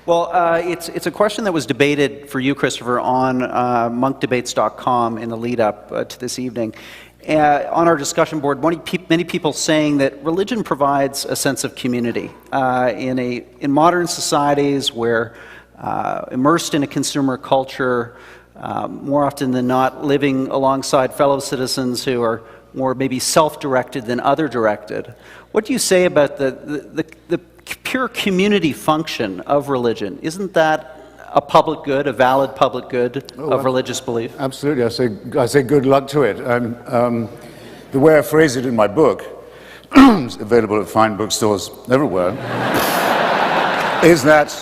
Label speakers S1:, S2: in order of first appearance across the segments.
S1: Well, it's a question that was debated for you, Christopher, on monkdebates.com in the lead up to this evening. On our discussion board, many people saying that religion provides a sense of community in modern societies where immersed in a consumer culture, more often than not living alongside fellow citizens who are more maybe self-directed than other-directed. What do you say about the pure community function of religion? Isn't that a public good, a valid public good of religious belief?
S2: Absolutely. I say good luck to it. And the way I phrase it in my book, it's available at fine bookstores everywhere, is that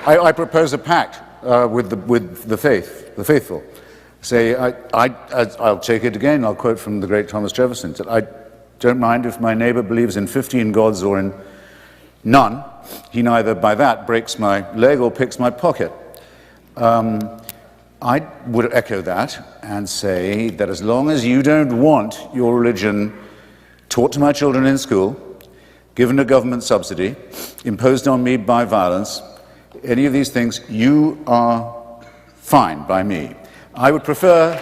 S2: I propose a pact with the faithful. Say, I'll take it again. I'll quote from the great Thomas Jefferson. That I don't mind if my neighbor believes in 15 gods or in none. He neither by that breaks my leg or picks my pocket. I would echo that and say that as long as you don't want your religion taught to my children in school, given a government subsidy, imposed on me by violence, any of these things, you are fine by me. I would prefer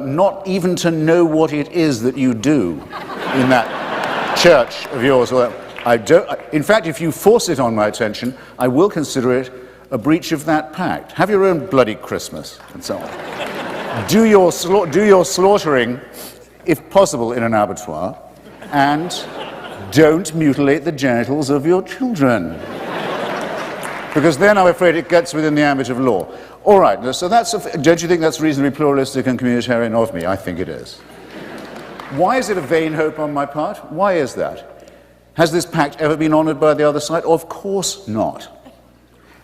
S2: not even to know what it is that you do in that church of yours. In fact, if you force it on my attention, I will consider it a breach of that pact. Have your own bloody Christmas, and so on. Do your slaughtering, if possible, in an abattoir, and don't mutilate the genitals of your children. Because then I'm afraid it gets within the ambit of law. All right, so don't you think that's reasonably pluralistic and communitarian of me? I think it is. Why is it a vain hope on my part? Why is that? Has this pact ever been honored by the other side? Of course not.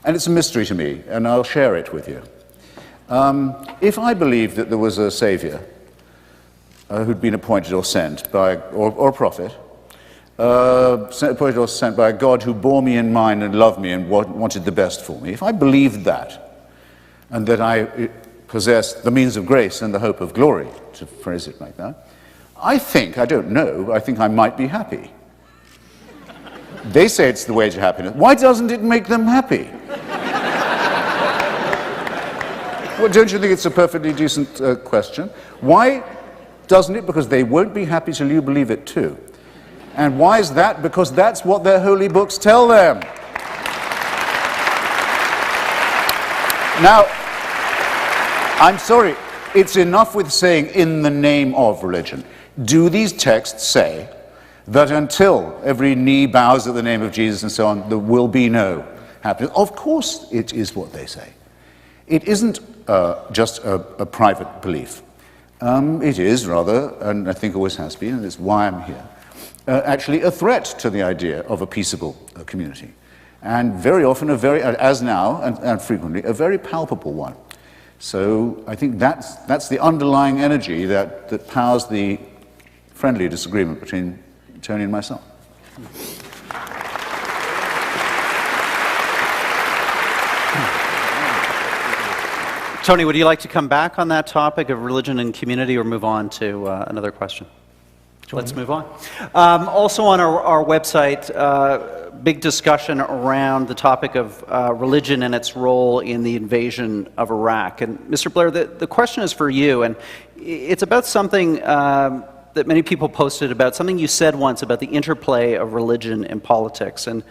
S2: And it's a mystery to me, and I'll share it with you. If I believed that there was a savior who'd been appointed or sent by, or a prophet, appointed or sent by a God who bore me in mind and loved me and wanted the best for me, if I believed that, and that I possessed the means of grace and the hope of glory, to phrase it like that, I think I might be happy. They say it's the way to happiness. Why doesn't it make them happy? Well, don't you think it's a perfectly decent question? Why doesn't it? Because they won't be happy till you believe it too. And why is that? Because that's what their holy books tell them. Now, I'm sorry, it's enough with saying in the name of religion. Do these texts say that until every knee bows at the name of Jesus and so on, there will be no happiness? Of course it is what they say. It isn't just a private belief. It is rather, and I think always has been, and it's why I'm here, actually a threat to the idea of a peaceable community. And very often, as now, and frequently, a very palpable one. So I think that's the underlying energy that powers the friendly disagreement between Tony and myself.
S1: Tony, would you like to come back on that topic of religion and community, or move on to another question? Let's move on. Also on our website, big discussion around the topic of religion and its role in the invasion of Iraq. And Mr. Blair, the question is for you, and it's about something that many people posted about, something you said once about the interplay of religion and politics. And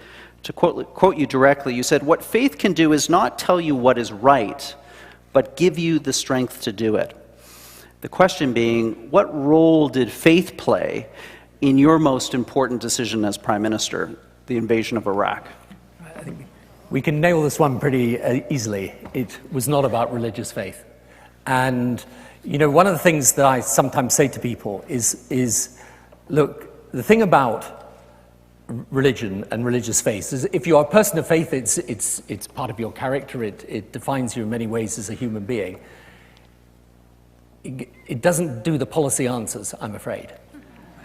S1: to quote you directly, you said, "What faith can do is not tell you what is right, but give you the strength to do it." The question being, what role did faith play in your most important decision as Prime Minister, the invasion of Iraq?
S3: I think we can nail this one pretty easily. It was not about religious faith. And, you know, one of the things that I sometimes say to people is look, the thing about religion and religious faith is if you're a person of faith, it's part of your character, it defines you in many ways as a human being. It doesn't do the policy answers, I'm afraid.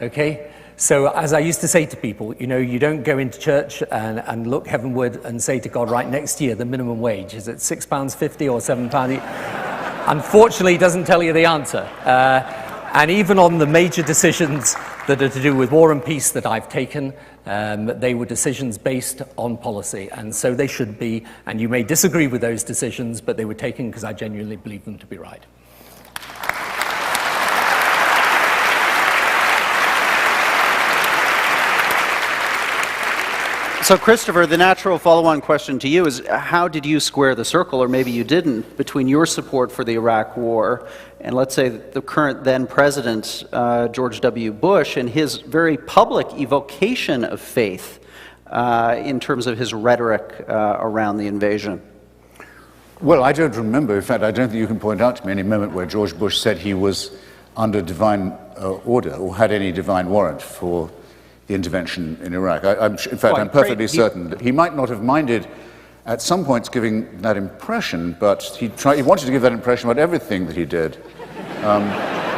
S3: Okay? So as I used to say to people, you know, you don't go into church and look heavenward and say to God, right, next year the minimum wage, is it £6.50 or £7? Unfortunately, it doesn't tell you the answer. And even on the major decisions that are to do with war and peace that I've taken. They were decisions based on policy, and so they should be, and you may disagree with those decisions, but they were taken because I genuinely believe them to be right.
S1: So, Christopher, the natural follow-on question to you is, how did you square the circle, or maybe you didn't, between your support for the Iraq War and, let's say, the current then-President, George W. Bush, and his very public evocation of faith in terms of his rhetoric around the invasion?
S2: Well, I don't remember. In fact, I don't think you can point out to me any moment where George Bush said he was under divine order or had any divine warrant for the intervention in Iraq. I'm perfectly certain that he might not have minded at some points giving that impression, but he wanted to give that impression about everything that he did.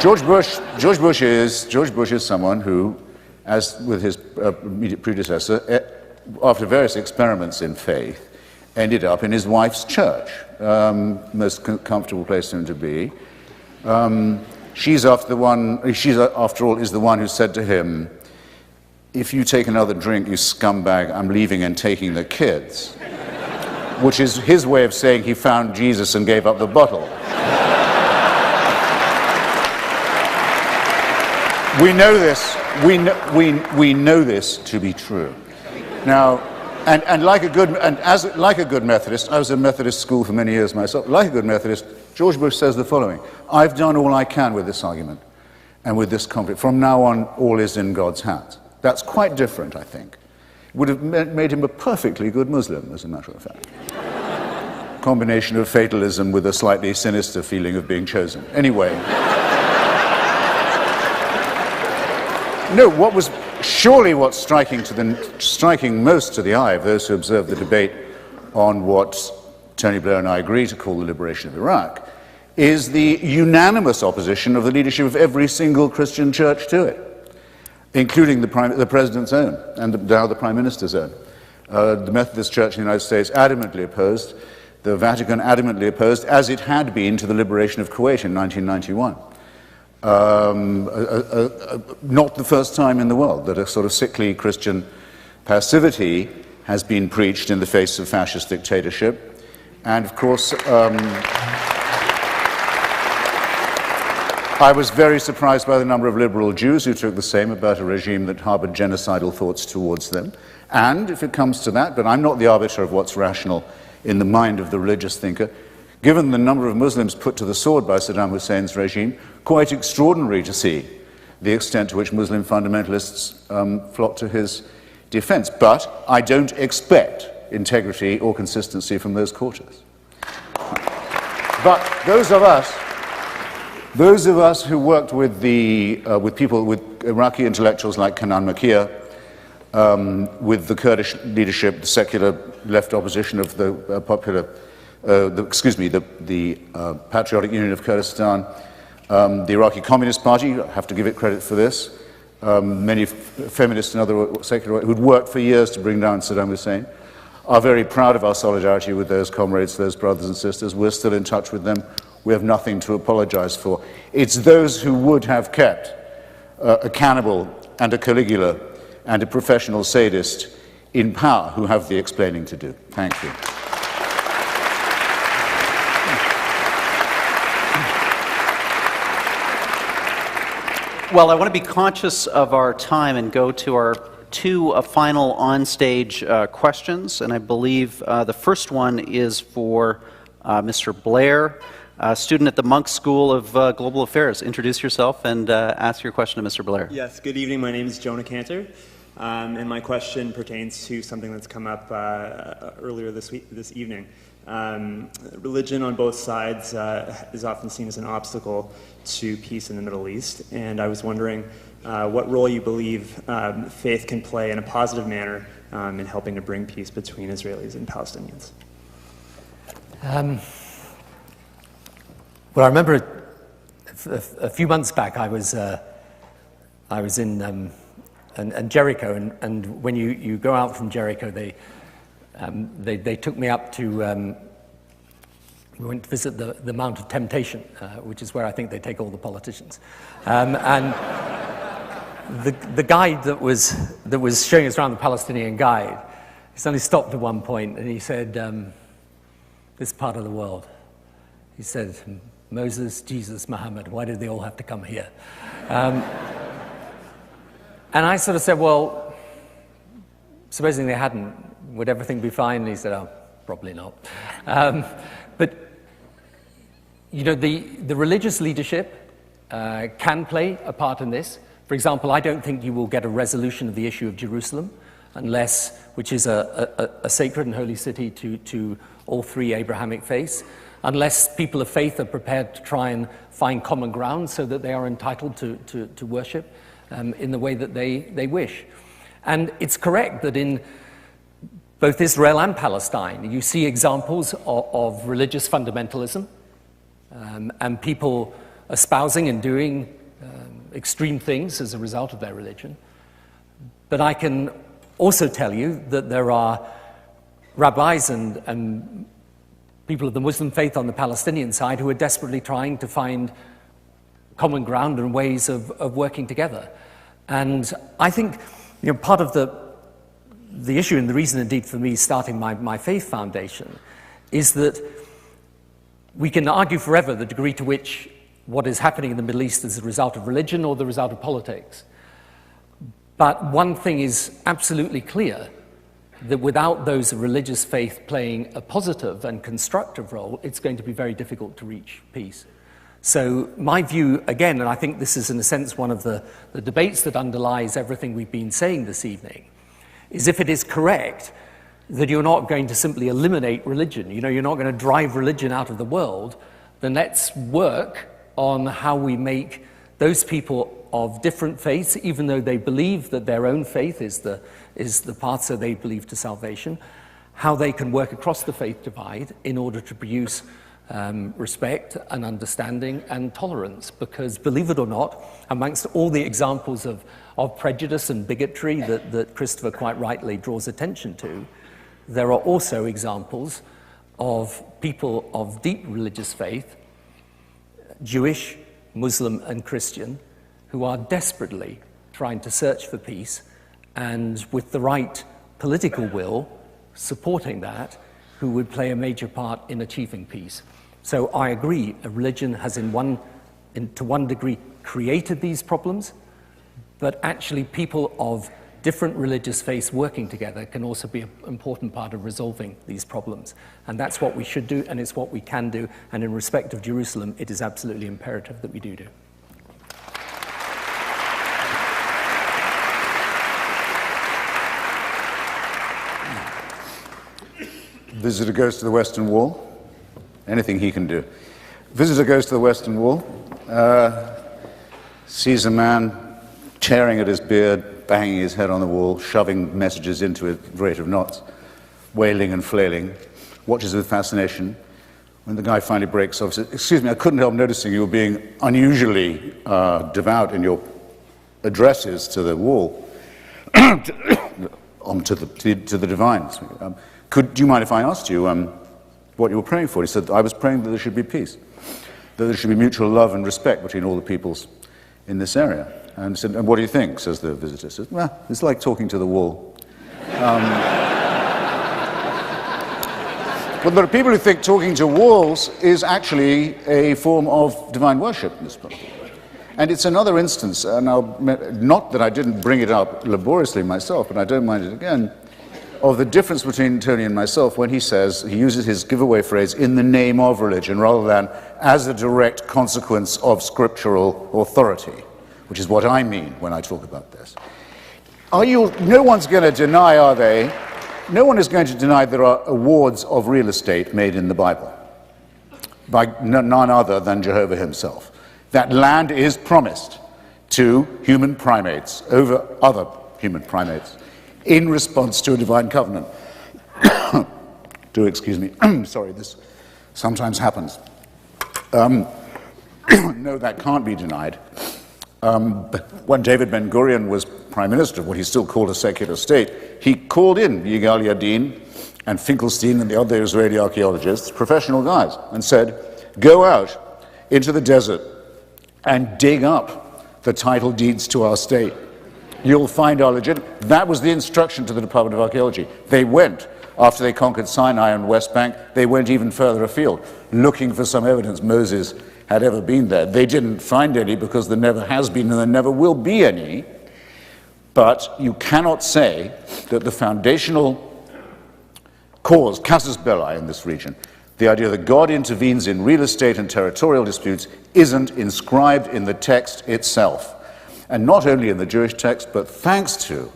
S2: George Bush is someone who, as with his immediate predecessor, after various experiments in faith, ended up in his wife's church, most comfortable place for him to be. She's after all is the one who said to him, "If you take another drink, you scumbag, I'm leaving and taking the kids," which is his way of saying he found Jesus and gave up the bottle. We know this. We know this to be true. Now, like a good Methodist, I was at Methodist school for many years myself. Like a good Methodist, George Bush says the following: "I've done all I can with this argument and with this conflict. From now on, all is in God's hands." That's quite different, I think. It would have made him a perfectly good Muslim, as a matter of fact. Combination of fatalism with a slightly sinister feeling of being chosen. Anyway. No, what's striking most to the eye of those who observe the debate on what Tony Blair and I agree to call the liberation of Iraq is the unanimous opposition of the leadership of every single Christian church to it, including the President's own and now the Prime Minister's own. The Methodist Church in the United States adamantly opposed, the Vatican adamantly opposed, as it had been to the liberation of Kuwait in 1991. Not the first time in the world that a sort of sickly Christian passivity has been preached in the face of fascist dictatorship. And of course, I was very surprised by the number of liberal Jews who took the same about a regime that harbored genocidal thoughts towards them. And if it comes to that, but I'm not the arbiter of what's rational in the mind of the religious thinker, given the number of Muslims put to the sword by Saddam Hussein's regime, quite extraordinary to see the extent to which Muslim fundamentalists flock to his defense. But I don't expect integrity or consistency from those quarters. But those of us who worked with people, with Iraqi intellectuals like Kenan Makir, with the Kurdish leadership, the secular left opposition of the Patriotic Union of Kurdistan, the Iraqi Communist Party, I have to give it credit for this, many feminists and other secular who'd worked for years to bring down Saddam Hussein, are very proud of our solidarity with those comrades, those brothers and sisters. We're still in touch with them. We have nothing to apologize for. It's those who would have kept a cannibal and a Caligula and a professional sadist in power who have the explaining to do. Thank you.
S1: Well, I want to be conscious of our time and go to our two final on-stage questions, and I believe the first one is for Mr. Blair, a student at the Monk School of Global Affairs. Introduce yourself and ask your question to Mr. Blair.
S4: Yes, good evening. My name is Jonah Cantor, and my question pertains to something that's come up earlier this evening. Religion on both sides is often seen as an obstacle to peace in the Middle East, and I was wondering what role you believe faith can play in a positive manner in helping to bring peace between Israelis and Palestinians.
S3: Well, I remember a few months back I was in Jericho, and when you go out from Jericho, they took me up to, we went to visit the Mount of Temptation, which is where I think they take all the politicians. And the guide that was showing us around, the Palestinian guide, he suddenly stopped at one point and he said, this part of the world, he said, Moses, Jesus, Muhammad, why did they all have to come here? And I sort of said, well, supposing they hadn't, would everything be fine? And he said, oh, probably not. But, you know, the religious leadership can play a part in this. For example, I don't think you will get a resolution of the issue of Jerusalem unless, which is a sacred and holy city to all three Abrahamic faiths, unless people of faith are prepared to try and find common ground so that they are entitled to worship in the way that they wish. And it's correct that in both Israel and Palestine, you see examples of religious fundamentalism and people espousing and doing extreme things as a result of their religion. But I can also tell you that there are rabbis and people of the Muslim faith on the Palestinian side who are desperately trying to find common ground and ways of working together. And I think, you know, part of the issue, and the reason indeed for me starting my faith foundation, is that we can argue forever the degree to which what is happening in the Middle East is a result of religion or the result of politics. But one thing is absolutely clear, that without those religious faith playing a positive and constructive role, it's going to be very difficult to reach peace. So my view, again, and I think this is in a sense one of the debates that underlies everything we've been saying this evening, is if it is correct that you're not going to simply eliminate religion, you know, you're not going to drive religion out of the world, then let's work on how we make those people of different faiths, even though they believe that their own faith is the path that they believe to salvation, how they can work across the faith divide in order to produce respect and understanding and tolerance. Because believe it or not, amongst all the examples of prejudice and bigotry that Christopher quite rightly draws attention to, there are also examples of people of deep religious faith, Jewish, Muslim, and Christian, who are desperately trying to search for peace, and with the right political will supporting that, who would play a major part in achieving peace. So I agree, a religion has to one degree created these problems, but actually people of different religious faiths working together can also be an important part of resolving these problems. And that's what we should do, and it's what we can do, and in respect of Jerusalem, it is absolutely imperative that we do.
S2: Visitor goes to the Western Wall. Anything he can do. Visitor goes to the Western Wall, sees a man tearing at his beard, banging his head on the wall, shoving messages into it at the rate of knots, wailing and flailing, watches with fascination. When the guy finally breaks off, says, "Excuse me, I couldn't help noticing you were being unusually devout in your addresses to the wall, to the divines. Do you mind if I asked you what you were praying for?" He said, "I was praying that there should be peace, that there should be mutual love and respect between all the peoples in this area." And he said, "And what do you think?" says the visitor. Says, "Well, it's like talking to the wall." But there are people who think talking to walls is actually a form of divine worship in this part. And it's another instance, and not that I didn't bring it up laboriously myself, but I don't mind it again, of the difference between Tony and myself when he says, he uses his giveaway phrase, "in the name of religion," rather than as a direct consequence of scriptural authority, which is what I mean when I talk about this. No one's going to deny, are they? No one is going to deny there are awards of real estate made in the Bible by none other than Jehovah himself. That land is promised to human primates over other human primates in response to a divine covenant. Do excuse me. Sorry, this sometimes happens. No, that can't be denied. When David Ben-Gurion was prime minister of what he still called a secular state, he called in Yigal Yadin and Finkelstein and the other Israeli archaeologists, professional guys, and said, "Go out into the desert and dig up the title deeds to our state You'll find our legitimate. That was the instruction to the Department of Archaeology. They went, after they conquered Sinai and West Bank, they went even further afield, looking for some evidence Moses had ever been there. They didn't find any because there never has been and there never will be any. But you cannot say that the foundational cause, casus belli in this region, the idea that God intervenes in real estate and territorial disputes, isn't inscribed in the text itself. And not only in the Jewish text, but thanks to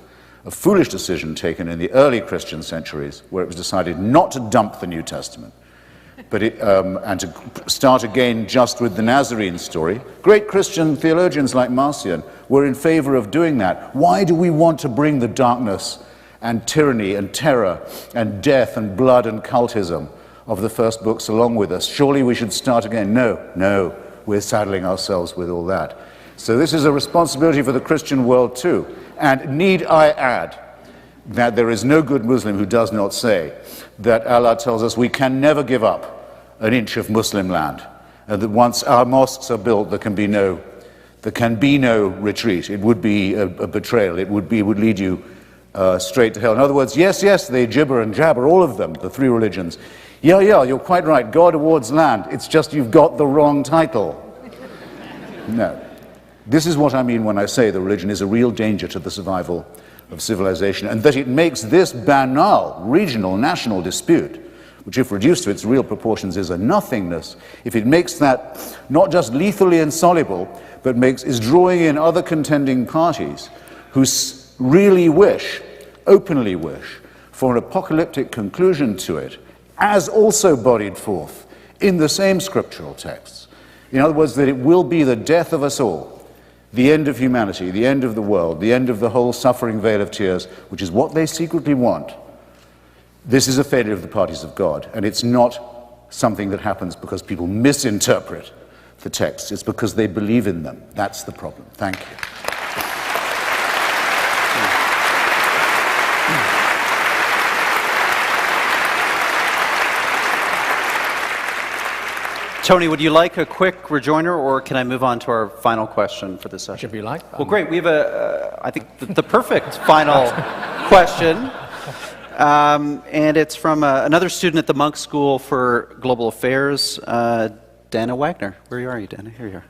S2: a foolish decision taken in the early Christian centuries, where it was decided not to dump the New Testament, but and to start again just with the Nazarene story. Great Christian theologians like Marcion were in favor of doing that. Why do we want to bring the darkness and tyranny and terror and death and blood and cultism of the first books along with us? Surely we should start again. No, we're saddling ourselves with all that. So this is a responsibility for the Christian world too. And need I add that there is no good Muslim who does not say that Allah tells us we can never give up an inch of Muslim land, and that once our mosques are built, there can be no retreat. It would be a betrayal. It would lead you straight to hell. In other words, yes, they gibber and jabber, all of them, the three religions. Yeah, you're quite right. God awards land. It's just you've got the wrong title. No. This is what I mean when I say the religion is a real danger to the survival of civilization, and that it makes this banal regional national dispute, which if reduced to its real proportions is a nothingness, if it makes that not just lethally insoluble, but is drawing in other contending parties who really openly wish, for an apocalyptic conclusion to it, as also bodied forth in the same scriptural texts. In other words, that it will be the death of us all, the end of humanity, the end of the world, the end of the whole suffering vale of tears, which is what they secretly want. This is a failure of the parties of God, and it's not something that happens because people misinterpret the texts. It's because they believe in them. That's the problem. Thank you.
S1: Tony, would you like a quick rejoinder, or can I move on to our final question for this session?
S3: Whichever you like.
S1: Well, great. We have I think, the perfect final question. And it's from another student at the Monk School for Global Affairs, Dana Wagner. Where are you, Dana? Here you are.